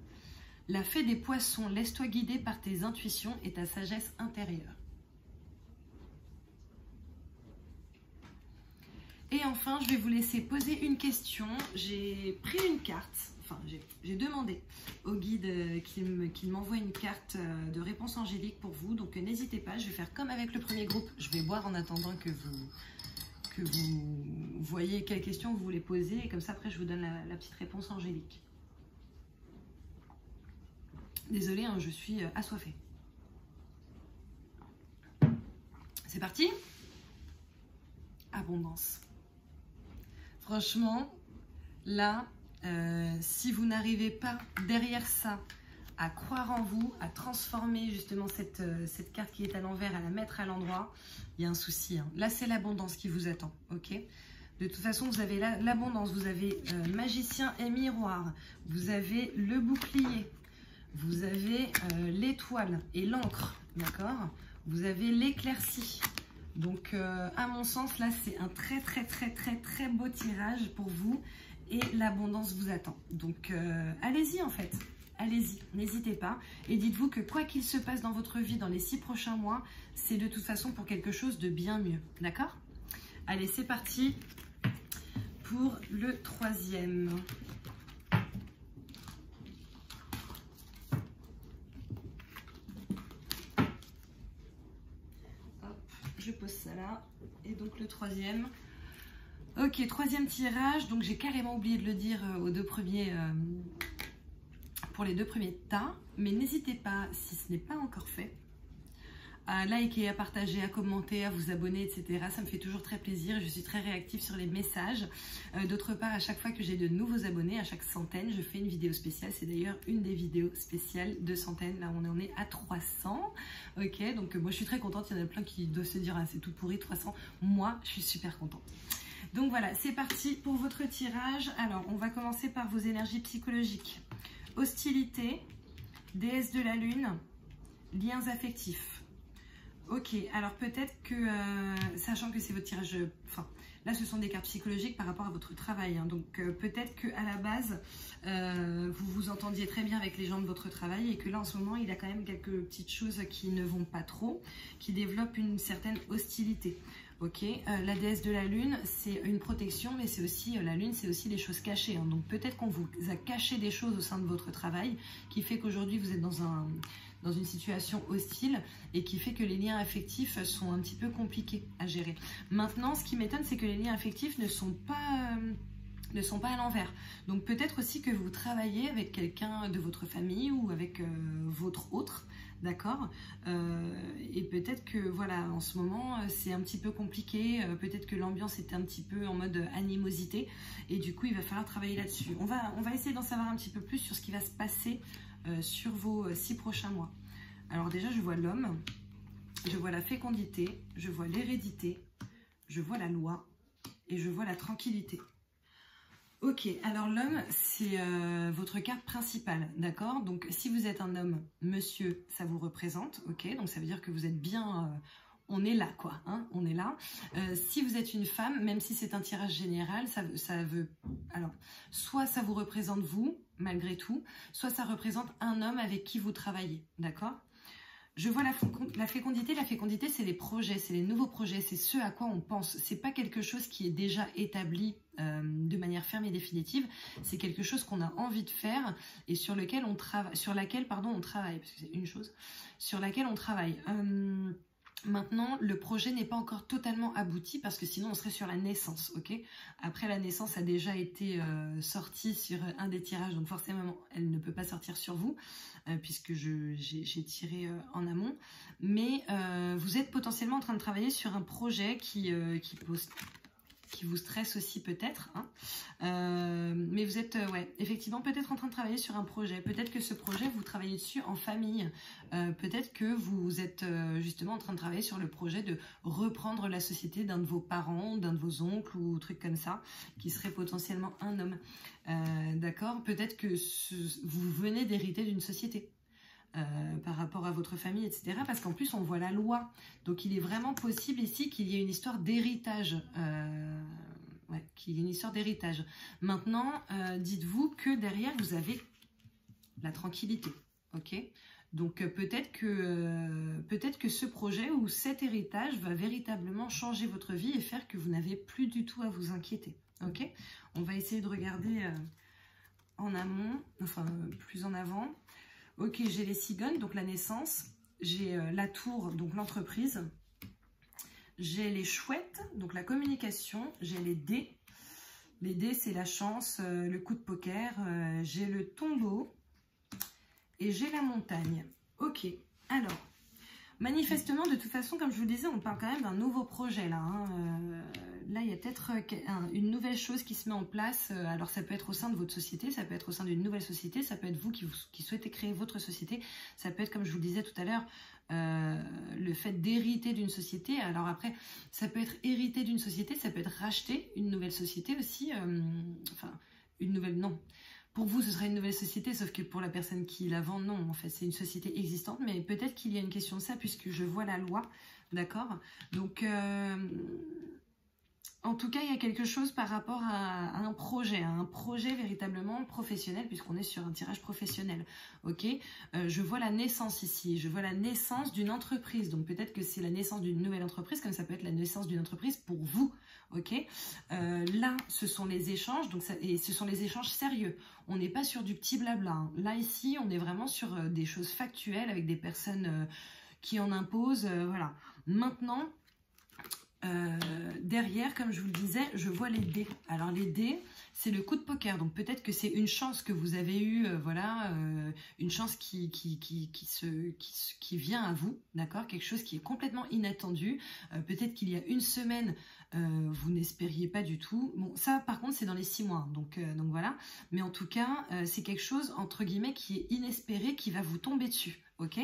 La fée des poissons, laisse-toi guider par tes intuitions et ta sagesse intérieure. Et enfin, je vais vous laisser poser une question. J'ai pris une carte, enfin j'ai demandé au guide qu'il m'envoie une carte de réponse angélique pour vous. Donc n'hésitez pas, je vais faire comme avec le premier groupe. Je vais boire en attendant que vous voyez quelles questions vous voulez poser. Et comme ça, après, je vous donne la petite réponse angélique. Désolée, hein, je suis assoiffée. C'est parti? Abondance. Franchement, là, si vous n'arrivez pas derrière ça à croire en vous, à transformer justement cette carte qui est à l'envers, à la mettre à l'endroit, il y a un souci. Hein. Là, c'est l'abondance qui vous attend, ok? De toute façon, vous avez l'abondance, vous avez magicien et miroir, vous avez le bouclier, vous avez l'étoile et l'encre, d'accord? Vous avez l'éclaircie. Donc, à mon sens, là, c'est un très beau tirage pour vous et l'abondance vous attend. Donc, allez-y en fait, allez-y, n'hésitez pas. Et dites-vous que quoi qu'il se passe dans votre vie dans les 6 prochains mois, c'est de toute façon pour quelque chose de bien mieux, d'accord? Allez, c'est parti pour le troisième. Je pose ça là. Et donc le troisième. Ok, troisième tirage. Donc j'ai carrément oublié de le dire aux deux premiers, pour les deux premiers tas. Mais n'hésitez pas, si ce n'est pas encore fait, à liker, à partager, à commenter, à vous abonner, etc. Ça me fait toujours très plaisir et je suis très réactive sur les messages. D'autre part, à chaque fois que j'ai de nouveaux abonnés, à chaque centaine, je fais une vidéo spéciale. C'est d'ailleurs une des vidéos spéciales de centaines. Là, on en est à 300. Ok, donc moi, je suis très contente. Il y en a plein qui doivent se dire, ah, c'est tout pourri, 300. Moi, je suis super contente. Donc voilà, c'est parti pour votre tirage. Alors, on va commencer par vos énergies psychologiques. Hostilité, déesse de la lune, liens affectifs. Ok, alors peut-être que, sachant que c'est votre tirage, enfin, là ce sont des cartes psychologiques par rapport à votre travail, hein, donc peut-être qu'à la base, vous vous entendiez très bien avec les gens de votre travail et que là en ce moment, il y a quand même quelques petites choses qui ne vont pas trop, qui développent une certaine hostilité. Ok, la déesse de la lune, c'est une protection, mais c'est aussi, la lune, c'est aussi les choses cachées, hein, donc peut-être qu'on vous a caché des choses au sein de votre travail, qui fait qu'aujourd'hui vous êtes dans une situation hostile et qui fait que les liens affectifs sont un petit peu compliqués à gérer. Maintenant, ce qui m'étonne, c'est que les liens affectifs ne sont pas à l'envers. Donc peut-être aussi que vous travaillez avec quelqu'un de votre famille ou avec votre autre, d'accord, et peut-être que voilà, en ce moment c'est un petit peu compliqué, peut-être que l'ambiance est un petit peu en mode animosité et du coup il va falloir travailler là-dessus. On va essayer d'en savoir un petit peu plus sur ce qui va se passer sur vos 6 prochains mois. Alors déjà, je vois l'homme, je vois la fécondité, je vois l'hérédité, je vois la loi et je vois la tranquillité. Ok, alors l'homme, c'est votre carte principale, d'accord? Donc si vous êtes un homme, monsieur, ça vous représente, ok? Donc ça veut dire que vous êtes bien... on est là, quoi, hein, on est là. Si vous êtes une femme, même si c'est un tirage général, ça veut... Alors, soit ça vous représente vous, malgré tout, soit ça représente un homme avec qui vous travaillez, d'accord? Je vois la fécondité. La fécondité, c'est les projets, c'est les nouveaux projets, c'est ce à quoi on pense. C'est pas quelque chose qui est déjà établi de manière ferme et définitive. C'est quelque chose qu'on a envie de faire et sur laquelle on travaille, parce que c'est une chose, sur laquelle on travaille. Maintenant, le projet n'est pas encore totalement abouti parce que sinon on serait sur la naissance, ok? Après, la naissance a déjà été sortie sur un des tirages, donc forcément, elle ne peut pas sortir sur vous puisque j'ai tiré en amont. Mais vous êtes potentiellement en train de travailler sur un projet qui pose... qui vous stresse aussi peut-être. Hein. Mais vous êtes, ouais, effectivement, peut-être en train de travailler sur un projet. Peut-être que ce projet, vous travaillez dessus en famille. Peut-être que vous êtes justement en train de travailler sur le projet de reprendre la société d'un de vos parents, d'un de vos oncles ou trucs comme ça, qui serait potentiellement un homme. D'accord? Peut-être que vous venez d'hériter d'une société. Par rapport à votre famille, etc. Parce qu'en plus, on voit la loi. Donc, il est vraiment possible ici qu'il y ait une histoire d'héritage. Ouais, qu'il y ait une histoire d'héritage. Maintenant, dites-vous que derrière, vous avez la tranquillité. Ok? Donc, peut-être que ce projet ou cet héritage va véritablement changer votre vie et faire que vous n'avez plus du tout à vous inquiéter. Ok? On va essayer de regarder en amont, enfin, plus en avant. Ok, j'ai les cigognes, donc la naissance. J'ai la tour, donc l'entreprise. J'ai les chouettes, donc la communication. J'ai les dés. Les dés, c'est la chance, le coup de poker. J'ai le tombeau. Et j'ai la montagne. Ok, alors, manifestement, de toute façon, comme je vous le disais, on parle quand même d'un nouveau projet là. Hein. Là, il y a peut-être une nouvelle chose qui se met en place. Alors, ça peut être au sein de votre société, ça peut être au sein d'une nouvelle société, ça peut être vous qui souhaitez créer votre société. Ça peut être, comme je vous le disais tout à l'heure, le fait d'hériter d'une société. Alors après, ça peut être hériter d'une société, ça peut être racheter une nouvelle société aussi. Enfin, une nouvelle, non. Pour vous, ce serait une nouvelle société, sauf que pour la personne qui la vend, non. En fait, c'est une société existante, mais peut-être qu'il y a une question de ça, puisque je vois la loi, d'accord? Donc, en tout cas, il y a quelque chose par rapport à un projet véritablement professionnel, puisqu'on est sur un tirage professionnel, ok? Je vois la naissance ici, je vois la naissance d'une entreprise, donc peut-être que c'est la naissance d'une nouvelle entreprise, comme ça peut être la naissance d'une entreprise pour vous, ok? Là, ce sont les échanges, donc et ce sont les échanges sérieux. On n'est pas sur du petit blabla. Hein. Là, ici, on est vraiment sur des choses factuelles avec des personnes qui en imposent, voilà. Maintenant, derrière, comme je vous le disais, je vois les dés. Alors les dés, c'est le coup de poker. Donc peut-être que c'est une chance que vous avez eue, voilà, une chance qui vient à vous, d'accord? Quelque chose qui est complètement inattendu. Peut-être qu'il y a une semaine, vous n'espériez pas du tout. Bon, ça par contre, c'est dans les 6 mois. Donc voilà. Mais en tout cas, c'est quelque chose, entre guillemets, qui est inespéré, qui va vous tomber dessus, ok?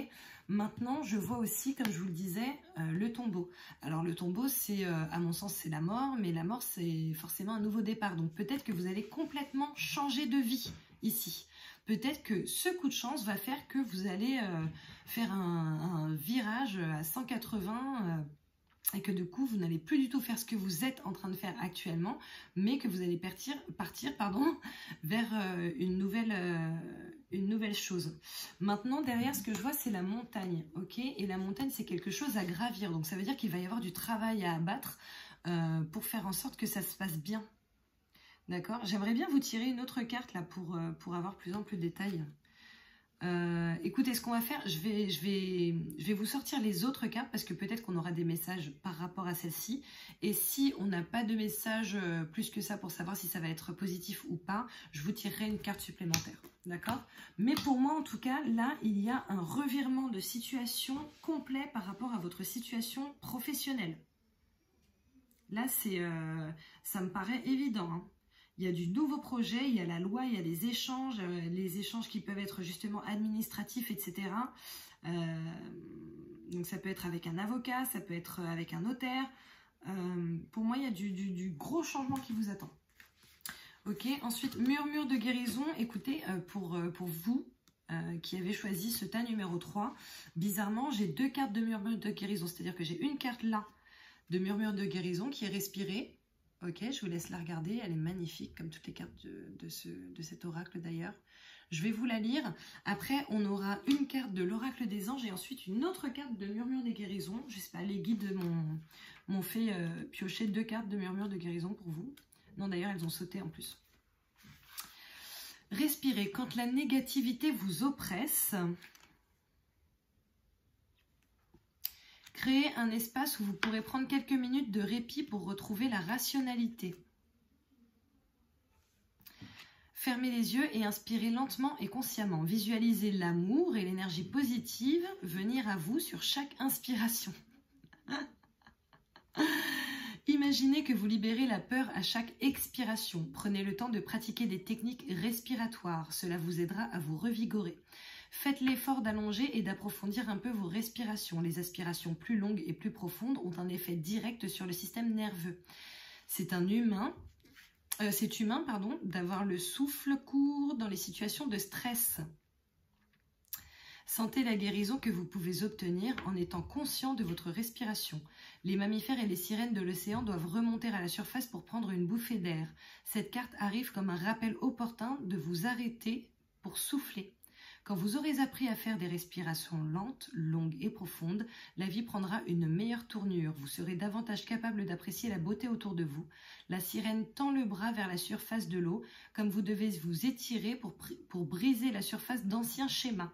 Maintenant, je vois aussi, comme je vous le disais, le tombeau. Alors, le tombeau, c'est, à mon sens, c'est la mort, mais la mort, c'est forcément un nouveau départ. Donc, peut-être que vous allez complètement changer de vie ici. Peut-être que ce coup de chance va faire que vous allez faire un virage à 180 et que du coup, vous n'allez plus du tout faire ce que vous êtes en train de faire actuellement, mais que vous allez partir vers une nouvelle chose. Maintenant, derrière, ce que je vois, c'est la montagne, ok? Et la montagne, c'est quelque chose à gravir. Donc, ça veut dire qu'il va y avoir du travail à abattre pour faire en sorte que ça se passe bien. D'accord? J'aimerais bien vous tirer une autre carte là pour avoir plus ample détail. Écoutez, ce qu'on va faire, je vais vous sortir les autres cartes parce que peut-être qu'on aura des messages par rapport à celle-ci. Et si on n'a pas de message plus que ça pour savoir si ça va être positif ou pas, je vous tirerai une carte supplémentaire. D'accord? Mais pour moi, en tout cas, là, il y a un revirement de situation complet par rapport à votre situation professionnelle. Là, ça me paraît évident, hein. Il y a du nouveau projet, il y a la loi, il y a les échanges qui peuvent être justement administratifs, etc. Donc ça peut être avec un avocat, ça peut être avec un notaire. Pour moi, il y a du gros changement qui vous attend. Ok, ensuite, murmure de guérison. Écoutez, pour vous qui avez choisi ce tas numéro 3, bizarrement, j'ai 2 cartes de murmure de guérison. C'est-à-dire que j'ai une carte là de murmure de guérison qui est respirée. Ok, je vous laisse la regarder, elle est magnifique, comme toutes les cartes de cet oracle d'ailleurs. Je vais vous la lire. Après, on aura une carte de l'oracle des anges et ensuite une autre carte de murmure des guérisons. Je sais pas, les guides m'ont fait piocher 2 cartes de murmure de guérison pour vous. Non, d'ailleurs, elles ont sauté en plus. Respirez. Quand la négativité vous oppresse, créez un espace où vous pourrez prendre quelques minutes de répit pour retrouver la rationalité. Fermez les yeux et inspirez lentement et consciemment. Visualisez l'amour et l'énergie positive venir à vous sur chaque inspiration. Imaginez que vous libérez la peur à chaque expiration. Prenez le temps de pratiquer des techniques respiratoires. Cela vous aidera à vous revigorer. Faites l'effort d'allonger et d'approfondir un peu vos respirations. Les aspirations plus longues et plus profondes ont un effet direct sur le système nerveux. C'est humain d'avoir le souffle court dans les situations de stress. Sentez la guérison que vous pouvez obtenir en étant conscient de votre respiration. Les mammifères et les sirènes de l'océan doivent remonter à la surface pour prendre une bouffée d'air. Cette carte arrive comme un rappel opportun de vous arrêter pour souffler. Quand vous aurez appris à faire des respirations lentes, longues et profondes, la vie prendra une meilleure tournure. Vous serez davantage capable d'apprécier la beauté autour de vous. La sirène tend le bras vers la surface de l'eau, comme vous devez vous étirer pour briser la surface d'anciens schémas.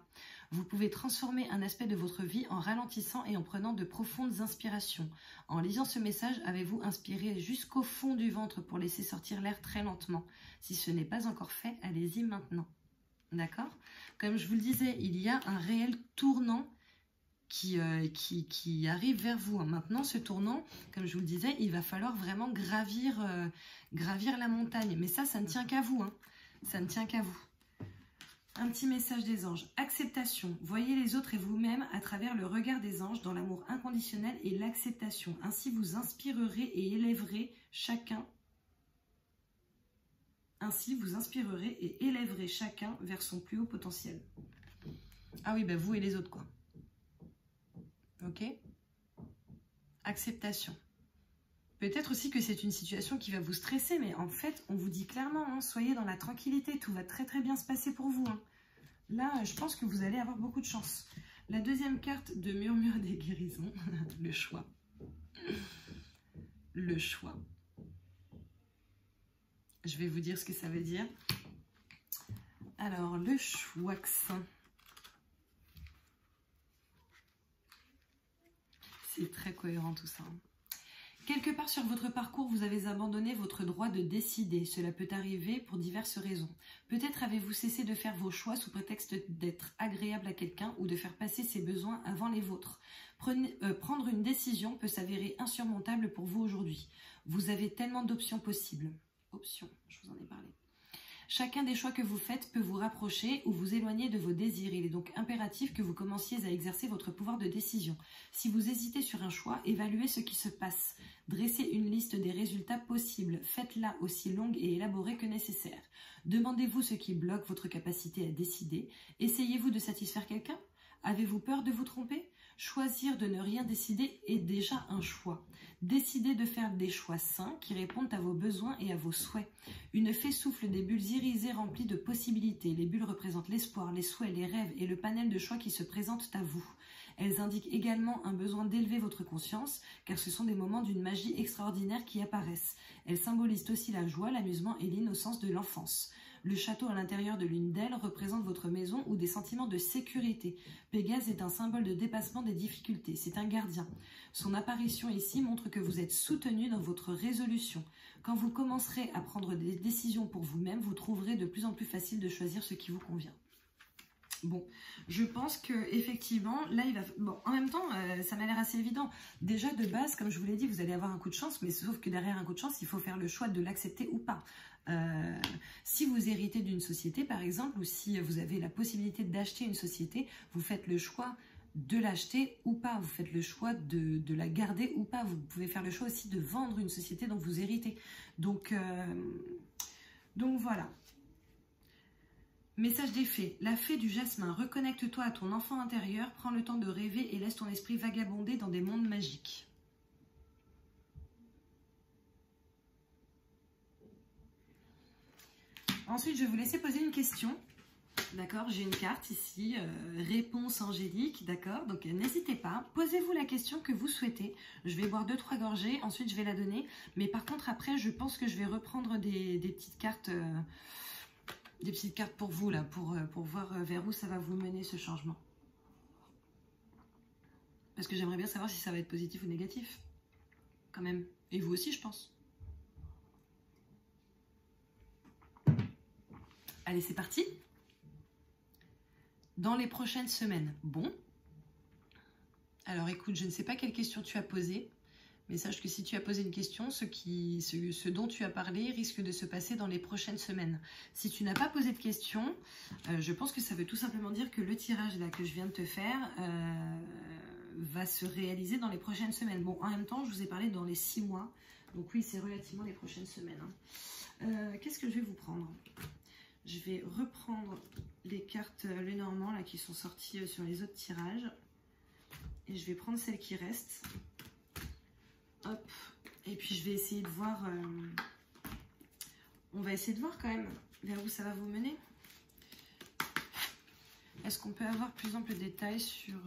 Vous pouvez transformer un aspect de votre vie en ralentissant et en prenant de profondes inspirations. En lisant ce message, avez-vous inspiré jusqu'au fond du ventre pour laisser sortir l'air très lentement? Si ce n'est pas encore fait, allez-y maintenant. D'accord? Comme je vous le disais, il y a un réel tournant qui arrive vers vous. Maintenant, ce tournant, comme je vous le disais, il va falloir vraiment gravir la montagne. Mais ça ne tient qu'à vous. Hein. Ça ne tient qu'à vous. Un petit message des anges. Acceptation. Voyez les autres et vous-même à travers le regard des anges dans l'amour inconditionnel et l'acceptation. Ainsi, vous inspirerez et élèverez chacun. Ainsi, vous inspirerez et élèverez chacun vers son plus haut potentiel. Ah oui, ben vous et les autres, quoi. Ok? Acceptation. Peut-être aussi que c'est une situation qui va vous stresser, mais en fait, on vous dit clairement, hein, soyez dans la tranquillité, tout va très très bien se passer pour vous. Hein. Là, je pense que vous allez avoir beaucoup de chance. La deuxième carte de Murmure des guérisons, le choix. Le choix. Je vais vous dire ce que ça veut dire. Alors, le choix. C'est très cohérent tout ça. Quelque part sur votre parcours, vous avez abandonné votre droit de décider. Cela peut arriver pour diverses raisons. Peut-être avez-vous cessé de faire vos choix sous prétexte d'être agréable à quelqu'un ou de faire passer ses besoins avant les vôtres. Prendre une décision peut s'avérer insurmontable pour vous aujourd'hui. Vous avez tellement d'options possibles. Options, je vous en ai parlé. Chacun des choix que vous faites peut vous rapprocher ou vous éloigner de vos désirs. Il est donc impératif que vous commenciez à exercer votre pouvoir de décision. Si vous hésitez sur un choix, évaluez ce qui se passe. Dressez une liste des résultats possibles. Faites-la aussi longue et élaborée que nécessaire. Demandez-vous ce qui bloque votre capacité à décider. Essayez-vous de satisfaire quelqu'un? Avez-vous peur de vous tromper? Choisir de ne rien décider est déjà un choix. Décidez de faire des choix sains qui répondent à vos besoins et à vos souhaits. Une fée souffle des bulles irisées remplies de possibilités. Les bulles représentent l'espoir, les souhaits, les rêves et le panel de choix qui se présentent à vous. Elles indiquent également un besoin d'élever votre conscience, car ce sont des moments d'une magie extraordinaire qui apparaissent. Elles symbolisent aussi la joie, l'amusement et l'innocence de l'enfance. Le château à l'intérieur de l'une d'elles représente votre maison ou des sentiments de sécurité. Pégase est un symbole de dépassement des difficultés. C'est un gardien. Son apparition ici montre que vous êtes soutenu dans votre résolution. Quand vous commencerez à prendre des décisions pour vous-même, vous trouverez de plus en plus facile de choisir ce qui vous convient. Bon, je pense que effectivement, là, il va. Bon, en même temps, ça m'a l'air assez évident. Déjà de base, comme je vous l'ai dit, vous allez avoir un coup de chance, mais sauf que derrière un coup de chance, il faut faire le choix de l'accepter ou pas. Si vous héritez d'une société, par exemple, ou si vous avez la possibilité d'acheter une société, vous faites le choix de l'acheter ou pas. Vous faites le choix de la garder ou pas. Vous pouvez faire le choix aussi de vendre une société dont vous héritez. Donc voilà. Message des fées. La fée du jasmin. Reconnecte-toi à ton enfant intérieur, prends le temps de rêver et laisse ton esprit vagabonder dans des mondes magiques. Ensuite, je vais vous laisser poser une question. D'accord, j'ai une carte ici, réponse angélique, d'accord. Donc n'hésitez pas, posez-vous la question que vous souhaitez. Je vais boire 2-3 gorgées, ensuite je vais la donner. Mais par contre, après, je pense que je vais reprendre des petites cartes... des petites cartes pour vous, là, pour voir vers où ça va vous mener, ce changement. Parce que j'aimerais bien savoir si ça va être positif ou négatif. Quand même. Et vous aussi, je pense. Allez, c'est parti. Dans les prochaines semaines. Bon. Alors, écoute, je ne sais pas quelle question tu as posée, Mais sache que si tu as posé une question, ce dont tu as parlé risque de se passer dans les prochaines semaines. Si tu n'as pas posé de question, je pense que ça veut tout simplement dire que le tirage là que je viens de te faire va se réaliser dans les prochaines semaines. Bon, en même temps, je vous ai parlé dans les 6 mois. Donc oui, c'est relativement les prochaines semaines. Hein. Qu'est-ce que je vais vous prendre? Je vais reprendre les cartes Lenormand là qui sont sorties sur les autres tirages. Et je vais prendre celles qui restent. Hop. Et puis je vais essayer de voir. On va essayer de voir quand même vers où ça va vous mener. Est-ce qu'on peut avoir plus ample détail sur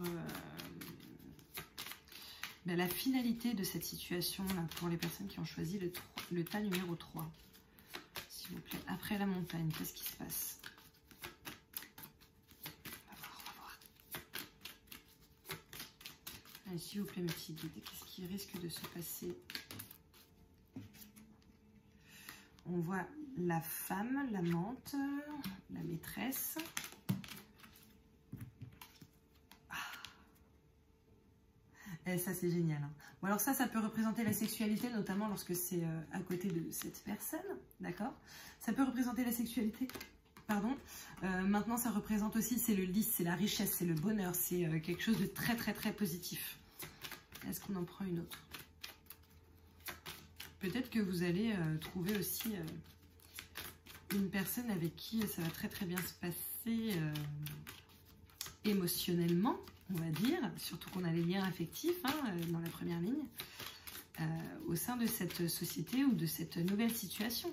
la finalité de cette situation là pour les personnes qui ont choisi le tas numéro 3, s'il vous plaît. Après la montagne, qu'est-ce qui se passe? On va voir. Allez, s'il vous plaît, mes petits guides, qu'est-ce qui risque de se passer? On voit la femme, l'amante, la maîtresse. Et ça, c'est génial. Hein. Bon, alors ça peut représenter la sexualité, notamment lorsque c'est à côté de cette personne, d'accord? Ça peut représenter la sexualité, pardon. Maintenant, ça représente aussi, c'est le lys, c'est la richesse, c'est le bonheur, c'est quelque chose de très, très, très positif. Est-ce qu'on en prend une autre? Peut-être que vous allez trouver aussi une personne avec qui ça va très, très bien se passer émotionnellement, on va dire, surtout qu'on a les liens affectifs hein, dans la première ligne, au sein de cette société ou de cette nouvelle situation.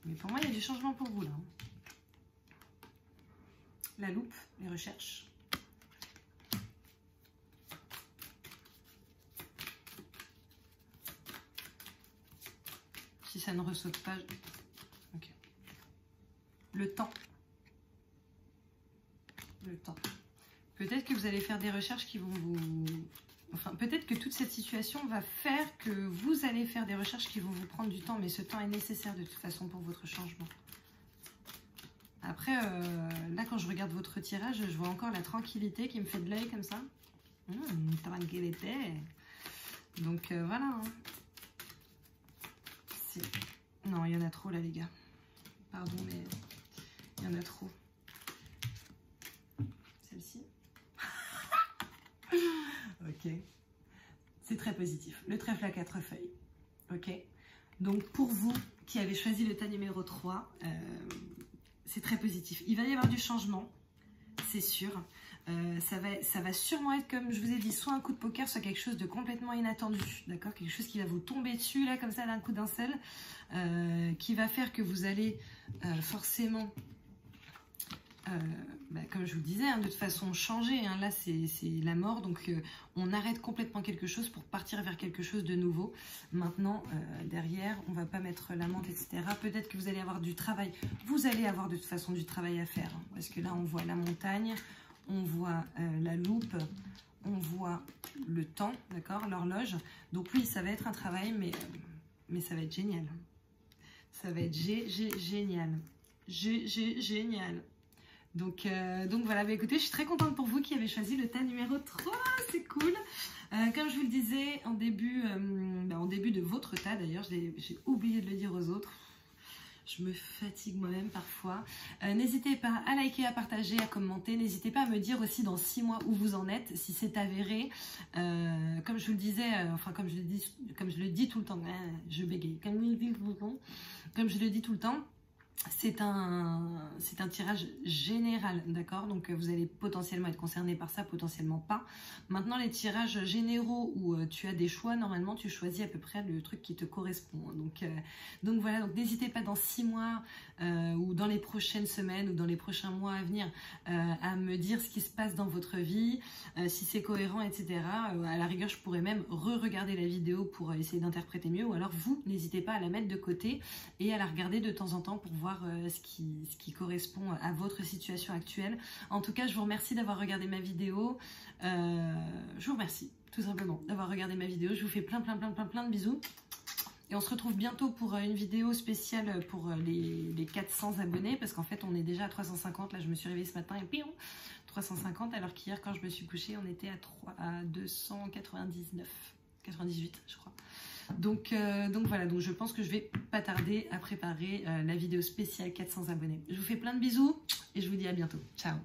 Mais pour moi, il y a du changement pour vous là. La loupe, les recherches. Si ça ne ressaute pas, ok. Le temps. Le temps. Peut-être que vous allez faire des recherches qui vont vous... Enfin, peut-être que toute cette situation va faire que vous allez faire des recherches qui vont vous prendre du temps, mais ce temps est nécessaire de toute façon pour votre changement. Après, là, quand je regarde votre tirage, je vois encore la tranquillité qui me fait de l'œil comme ça. Tranquillité. Donc, voilà. Hein. Non, il y en a trop là, les gars. Pardon, mais il y en a trop. Celle-ci. Ok. C'est très positif. Le trèfle à 4 feuilles. Ok. Donc, pour vous qui avez choisi le tas numéro 3, c'est très positif. Il va y avoir du changement, c'est sûr. Ça va sûrement être, comme je vous ai dit, soit un coup de poker, soit quelque chose de complètement inattendu, d'accord? Quelque chose qui va vous tomber dessus, là, comme ça, d'un coup d'un seul, qui va faire que vous allez forcément, comme je vous le disais, hein, de toute façon changer. Hein, là, c'est la mort, donc on arrête complètement quelque chose pour partir vers quelque chose de nouveau. Maintenant, derrière, on va pas mettre la menthe, etc. Peut-être que vous allez avoir du travail. Vous allez avoir de toute façon du travail à faire, hein, parce que là, on voit la montagne, on voit la loupe, on voit le temps, d'accord, l'horloge. Donc oui, ça va être un travail, mais ça va être génial. Ça va être génial. Génial. Donc voilà, bah écoutez, je suis très contente pour vous qui avez choisi le tas numéro 3, c'est cool. Comme je vous le disais en début de votre tas, d'ailleurs, j'ai oublié de le dire aux autres. Je me fatigue moi-même parfois. N'hésitez pas à liker, à partager, à commenter. N'hésitez pas à me dire aussi dans 6 mois où vous en êtes, si c'est avéré. Comme je vous le disais, comme je le dis tout le temps, je bégaye. Comme je le dis tout le temps, c'est un tirage général, d'accord? Donc vous allez potentiellement être concerné par ça, potentiellement pas. Maintenant, les tirages généraux où tu as des choix, normalement tu choisis à peu près le truc qui te correspond. Donc voilà, donc n'hésitez pas dans 6 mois ou dans les prochaines semaines ou dans les prochains mois à venir à me dire ce qui se passe dans votre vie, si c'est cohérent, etc. À la rigueur, je pourrais même re-regarder la vidéo pour essayer d'interpréter mieux, ou alors vous, n'hésitez pas à la mettre de côté et à la regarder de temps en temps pour voir ce qui correspond à votre situation actuelle. En tout cas, je vous remercie d'avoir regardé ma vidéo. Je vous remercie tout simplement d'avoir regardé ma vidéo. Je vous fais plein de bisous. Et on se retrouve bientôt pour une vidéo spéciale pour les 400 abonnés, parce qu'en fait on est déjà à 350. Là je me suis réveillée ce matin et pion, 350, alors qu'hier quand je me suis couchée on était à 299. 98 je crois. Donc voilà, donc je pense que je vais pas tarder à préparer la vidéo spéciale 400 abonnés. Je vous fais plein de bisous et je vous dis à bientôt. Ciao.